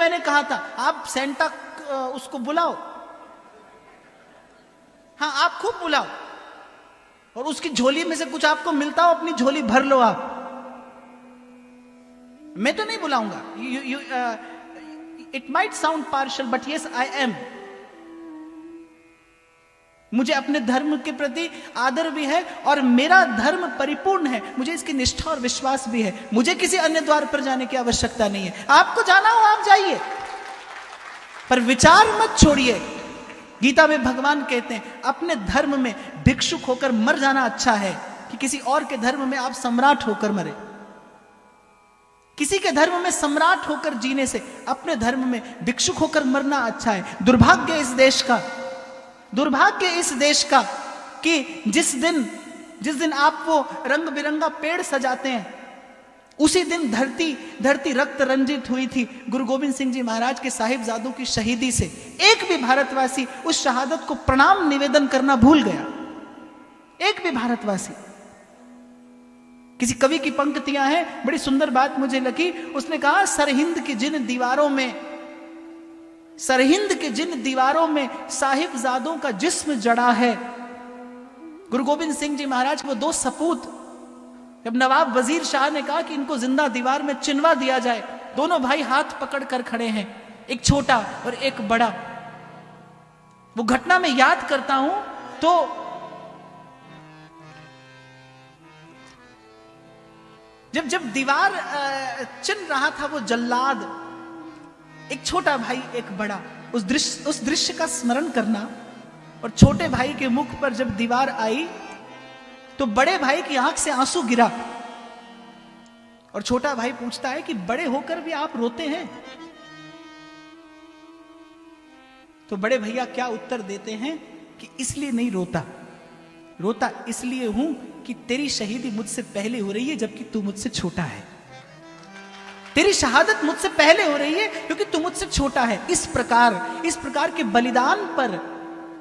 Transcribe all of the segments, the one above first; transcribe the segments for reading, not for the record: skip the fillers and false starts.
मैंने कहा था आप सेंटा उसको बुलाओ, हाँ आप खूब बुलाओ, और उसकी झोली में से कुछ आपको मिलता हो अपनी झोली भर लो आप। मैं तो नहीं बुलाऊंगा। It might sound partial but yes I am. मुझे अपने धर्म के प्रति आदर भी है और मेरा धर्म परिपूर्ण है, मुझे इसकी निष्ठा और विश्वास भी है। मुझे किसी अन्य द्वार पर जाने की आवश्यकता नहीं है। आपको जाना हो आप जाइए, पर विचार मत छोड़िए। गीता में भगवान कहते हैं अपने धर्म में भिक्षुक होकर मर जाना अच्छा है कि किसी और के धर्म में आप सम्राट होकर मरे। किसी के धर्म में सम्राट होकर जीने से अपने धर्म में भिक्षुक होकर मरना अच्छा है। दुर्भाग्य इस देश का, दुर्भाग्य इस देश का कि जिस दिन आप वो रंग बिरंगा पेड़ सजाते हैं उसी दिन धरती रक्त रंजित हुई थी गुरु गोविंद सिंह जी महाराज के साहिबजादों की शहीदी से। एक भी भारतवासी उस शहादत को प्रणाम निवेदन करना भूल गया, एक भी भारतवासी। किसी कवि की पंक्तियां हैं, बड़ी सुंदर बात मुझे लगी। उसने कहा सरहिंद की जिन दीवारों में साहिबजादों का जिस्म जड़ा है। गुरु गोविंद सिंह जी महाराज के वो दो सपूत, जब नवाब वजीर शाह ने कहा कि इनको जिंदा दीवार में चिनवा दिया जाए, दोनों भाई हाथ पकड़ कर खड़े हैं, एक छोटा और एक बड़ा। वो घटना में याद करता हूं तो जब दीवार चिन रहा था वो जल्लाद, एक छोटा भाई एक बड़ा, उस दृश्य का स्मरण करना। और छोटे भाई के मुख पर जब दीवार आई तो बड़े भाई की आंख से आंसू गिरा, और छोटा भाई पूछता है कि बड़े होकर भी आप रोते हैं? तो बड़े भैया क्या उत्तर देते हैं कि इसलिए नहीं रोता इसलिए हूं कि तेरी शहीदी मुझसे पहले हो रही है जबकि तू मुझसे छोटा है। तेरी शहादत मुझसे पहले हो रही है क्योंकि तू मुझसे छोटा है। इस प्रकार के बलिदान पर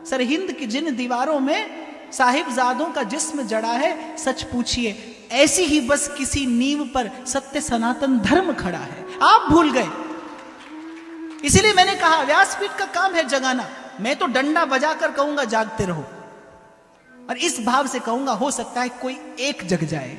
सरहिंद की जिन दीवारों में साहिबजादों का जिस्म जड़ा है, सच पूछिए ऐसी ही बस किसी नींव पर सत्य सनातन धर्म खड़ा है। आप भूल गए। इसीलिए मैंने कहा व्यासपीठ का काम है जगाना। मैं तो डंडा बजाकर कहूंगा जागते रहो, और इस भाव से कहूंगा हो सकता है कोई एक जग जाए।